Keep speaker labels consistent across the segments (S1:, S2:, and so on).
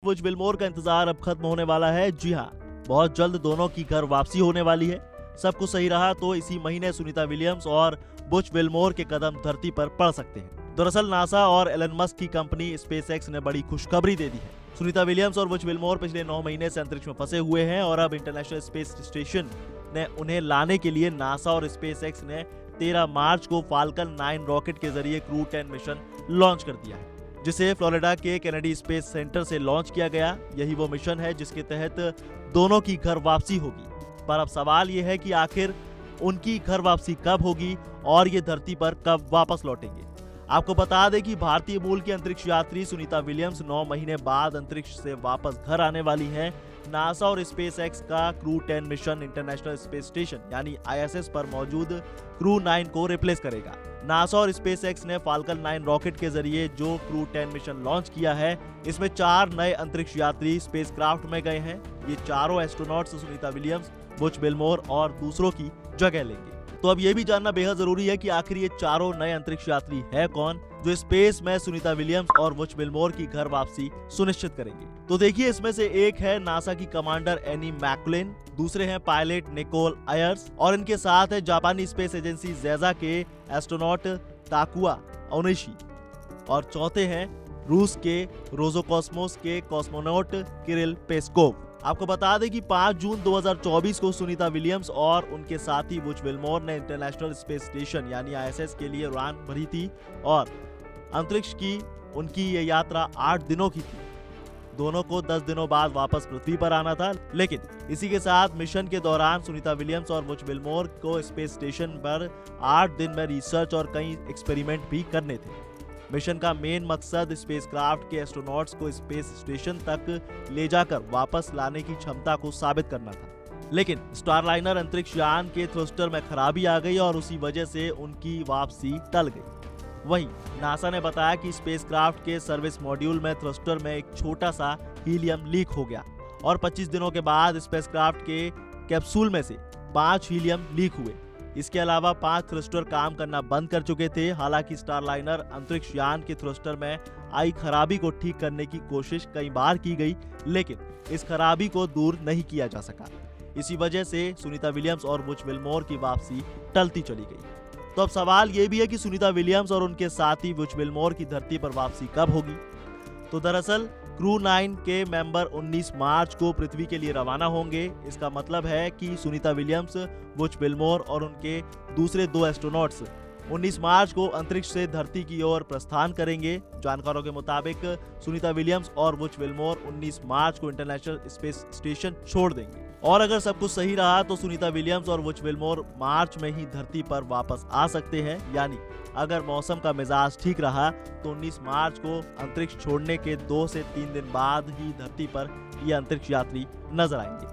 S1: Butch Wilmore का इंतजार अब खत्म होने वाला है। जी हाँ, बहुत जल्द दोनों की घर वापसी होने वाली है। सब कुछ सही रहा तो इसी महीने सुनीता विलियम्स और बुच विल्मोर के कदम धरती पर पड़ सकते हैं। दरअसल नासा और एलन मस्क की कंपनी स्पेसएक्स ने बड़ी खुशखबरी दे दी है। सुनीता विलियम्स और बुच विल्मोर पिछले 9 महीने से अंतरिक्ष में फंसे हुए हैं और अब इंटरनेशनल स्पेस स्टेशन ने उन्हें लाने के लिए नासा और स्पेसएक्स ने 13 मार्च को फाल्कन 9 रॉकेट के जरिए क्रू 10 मिशन लॉन्च कर दिया है, जिसे फ्लोरिडा के केनेडी स्पेस सेंटर से लॉन्च किया गया। यही वो मिशन है जिसके तहत दोनों की घर वापसी होगी। पर अब सवाल ये है कि आखिर उनकी घर वापसी कब होगी और ये धरती पर कब वापस लौटेंगे। आपको बता दें कि भारतीय मूल की अंतरिक्ष यात्री सुनीता विलियम्स 9 महीने बाद अंतरिक्ष से वापस घर आने वाली हैं। नासा और स्पेसएक्स का crew 10 mission international space station यानी ISS पर मौजूद क्रू 9 को रिप्लेस करेगा। नासा और स्पेसएक्स ने फाल्कन 9 रॉकेट के जरिए जो क्रू 10 मिशन लॉन्च किया है, इसमें 4 नए अंतरिक्ष यात्री स्पेसक्राफ्ट में गए हैं। ये चारों astronauts Sunita Williams, Butch Wilmore और दूसरों की जगह लेंगे। तो अब ये भी जानना बेहद जरूरी है कि आखिर ये चारों नए अंतरिक्ष यात्री है कौन, जो स्पेस में सुनीता विलियम्स और बुच विल्मोर की घर वापसी सुनिश्चित करेंगे। तो देखिए, इसमें से एक है नासा की कमांडर एनी मैकुलिन, दूसरे हैं पायलट निकोल आयर्स और इनके साथ है जापानी स्पेस एजेंसी जेजा के एस्ट्रोनॉट ताकुआ ओनिशी और चौथे हैं रूस के रोजोकॉस्मोस के कॉस्मोनॉट किरिल पेस्कोव। आपको बता दें कि 5 जून 2024 को सुनीता विलियम्स और उनके साथी बुच विल्मोर ने इंटरनेशनल स्पेस स्टेशन यानी ISS के लिए उड़ान भरी थी और अंतरिक्ष की उनकी ये यात्रा 8 दिनों की थी। दोनों को 10 दिनों बाद वापस पृथ्वी पर आना था, लेकिन इसी के साथ मिशन के दौरान सुनीता विलियम्स और बुच विल्मोर को स्पेस स्टेशन पर 8 दिन में रिसर्च और कई एक्सपेरिमेंट भी करने थे। मिशन का मेन मकसद स्पेसक्राफ्ट के एस्ट्रोनॉट्स को स्पेस स्टेशन तक ले जाकर वापस लाने की क्षमता को साबित करना था, लेकिन स्टारलाइनर अंतरिक्ष यान के थ्रस्टर में खराबी आ गई और उसी वजह से उनकी वापसी टल गई। वहीं नासा ने बताया कि स्पेसक्राफ्ट के सर्विस मॉड्यूल में थ्रस्टर में एक छोटा सा हीलियम लीक हो गया और 25 दिनों के बाद स्पेसक्राफ्ट के कैप्सूल में से 5 हीलियम लीक हुए। इसके अलावा 5 थ्रस्टर काम करना बंद कर चुके थे। हालांकि स्टारलाइनर अंतरिक्ष यान के थ्रस्टर में आई खराबी को ठीक करने की कोशिश कई बार की गई, लेकिन इस खराबी को दूर नहीं किया जा सका। इसी वजह से सुनीता विलियम्स और बुच विल्मोर की वापसी टलती चली गई। तो अब सवाल ये भी है कि सुनीता विलियम्स और उनके साथी बुच विल्मोर की धरती पर वापसी कब होगी। तो दरअसल क्रू 9 के मेंबर 19 मार्च को पृथ्वी के लिए रवाना होंगे। इसका मतलब है कि सुनीता विलियम्स, बुच विल्मोर और उनके दूसरे 2 एस्ट्रोनॉट्स 19 मार्च को अंतरिक्ष से धरती की ओर प्रस्थान करेंगे। जानकारों के मुताबिक सुनीता विलियम्स और बुच विल्मोर 19 मार्च को इंटरनेशनल स्पेस स्टेशन छोड़ देंगे और अगर सब कुछ सही रहा तो सुनीता विलियम्स और बुच विल्मोर मार्च में ही धरती पर वापस आ सकते हैं। यानी अगर मौसम का मिजाज ठीक रहा तो 19 मार्च को अंतरिक्ष छोड़ने के 2 से 3 दिन बाद ही धरती पर ये अंतरिक्ष यात्री नजर आएंगे।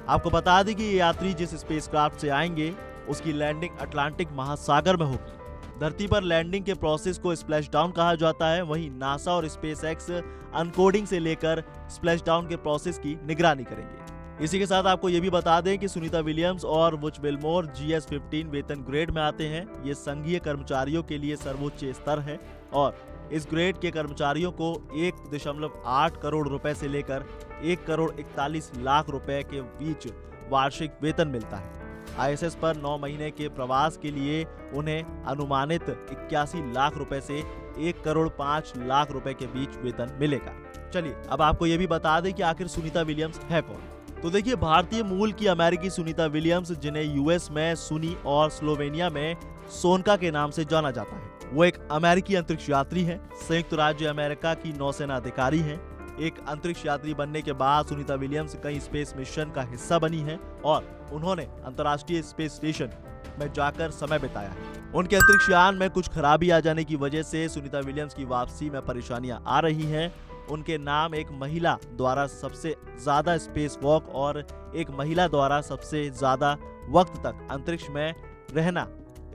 S1: आपको बता दें कि ये यात्री जिस स्पेसक्राफ्ट से आएंगे उसकी लैंडिंग अटलांटिक महासागर में होगी। धरती पर लैंडिंग के प्रोसेस को स्प्लैश डाउन कहा जाता है। वहीं नासा और स्पेसएक्स अनकोडिंग से लेकर स्प्लैश डाउन के प्रोसेस की निगरानी करेंगे। इसी के साथ आपको ये भी बता दें कि सुनीता विलियम्स और बुच विल्मोर GS-15 वेतन ग्रेड में आते हैं। ये संघीय कर्मचारियों के लिए सर्वोच्च स्तर है और इस ग्रेड के कर्मचारियों को 1.8 करोड़ रुपए से लेकर 1 करोड़ 41 लाख रुपए के बीच वार्षिक वेतन मिलता है। ISS पर 9 महीने के प्रवास के लिए उन्हें अनुमानित 81 लाख रुपए से 1 करोड़ 5 लाख रुपए के बीच वेतन मिलेगा। चलिए अब आपको ये भी बता दें कि आखिर सुनीता विलियम्स है कौन। तो देखिए, भारतीय मूल की अमेरिकी सुनीता विलियम्स, जिन्हें US में सुनी और स्लोवेनिया में सोनका के नाम से जाना जाता है, वो एक अमेरिकी अंतरिक्ष यात्री है। संयुक्त राज्य अमेरिका की नौसेना अधिकारी है। एक अंतरिक्ष यात्री बनने के बाद सुनीता विलियम्स कई स्पेस मिशन का हिस्सा बनी है और उन्होंने अंतर्राष्ट्रीय स्पेस स्टेशन में जाकर समय बिताया है। उनके अंतरिक्ष यान में कुछ खराबी आ जाने की वजह से सुनीता विलियम्स की वापसी में परेशानियां आ रही हैं। उनके नाम एक महिला द्वारा सबसे ज्यादा स्पेस वॉक और एक महिला द्वारा सबसे ज्यादा वक्त तक अंतरिक्ष में रहना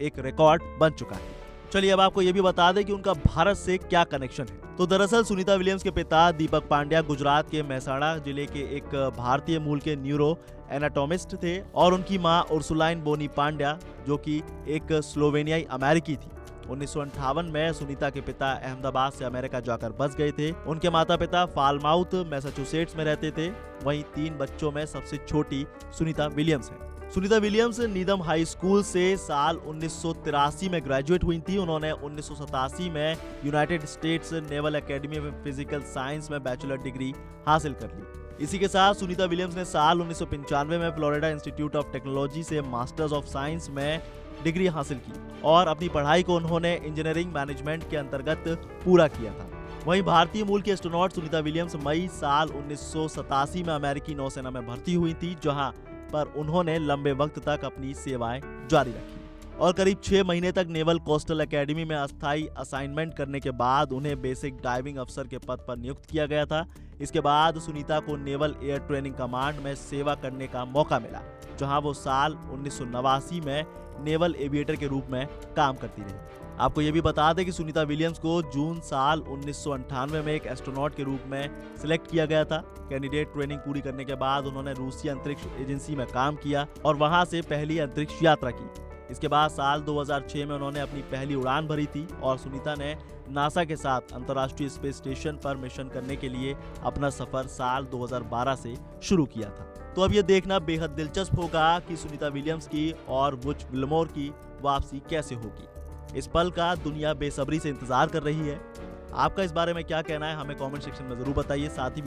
S1: एक रिकॉर्ड बन चुका है। चलिए अब आपको ये भी बता दें कि उनका भारत से क्या कनेक्शन है। तो दरअसल सुनीता विलियम्स के पिता दीपक पांड्या गुजरात के मेहसाणा जिले के एक भारतीय मूल के न्यूरो एनाटोमिस्ट थे और उनकी मां उर्सुलाइन बोनी पांड्या, जो कि एक स्लोवेनियाई अमेरिकी थी। 1958 में सुनीता के पिता अहमदाबाद से अमेरिका जाकर बस गए थे। उनके माता पिता फालमाउथ मैसाचुसेट्स में रहते थे। वहीं 3 बच्चों में सबसे छोटी सुनीता विलियम्स है। सुनीता विलियम्स नीदम हाई स्कूल से साल 1983 में ग्रेजुएट हुई थी। उन्होंने 1987 में यूनाइटेड स्टेट्स नेवल एकेडमी में फिजिकल साइंस में बैचलर डिग्री हासिल कर ली। इसी के साथ सुनीता विलियम्स ने साल 1995 में फ्लोरिडा इंस्टीट्यूट ऑफ टेक्नोलॉजी से मास्टर्स ऑफ साइंस में डिग्री हासिल की और अपनी पढ़ाई को उन्होंने इंजीनियरिंग मैनेजमेंट के अंतर्गत पूरा किया था। वहीं भारतीय मूल की एस्ट्रोनॉट सुनीता विलियम्स मई साल 1987 में अमेरिकी नौसेना में भर्ती हुई थी, जहां पर उन्होंने लंबे वक्त तक अपनी सेवाएं जारी रखी और करीब 6 महीने तक नेवल कोस्टल एकेडमी में अस्थायी असाइनमेंट करने के बाद उन्हें बेसिक डाइविंग अफसर के पद पर नियुक्त किया गया था। इसके बाद सुनीता को नेवल एयर ट्रेनिंग कमांड में सेवा करने का मौका मिला, जहां वो साल 1989 में नेवल एविएटर के रूप में काम करती रही। आपको ये भी बता दें कि सुनीता विलियम्स को जून साल 1998 में एक एस्ट्रोनॉट के रूप में सिलेक्ट किया गया था। कैंडिडेट ट्रेनिंग पूरी करने के बाद उन्होंने रूसी अंतरिक्ष एजेंसी में काम किया और वहां से पहली अंतरिक्ष यात्रा की। इसके बाद साल 2006 में उन्होंने अपनी पहली उड़ान भरी थी और सुनीता ने नासा के साथ अंतर्राष्ट्रीय स्पेस स्टेशन पर मिशन करने के लिए अपना सफर साल 2012 से शुरू किया था। तो अब ये देखना बेहद दिलचस्प होगा कि सुनीता विलियम्स की और बुच विल्मोर की वापसी कैसे होगी। इस पल का दुनिया बेसब्री से इंतजार कर रही है। आपका इस बारे में क्या कहना है, हमें कमेंट सेक्शन में जरूर बताइए। साथ ही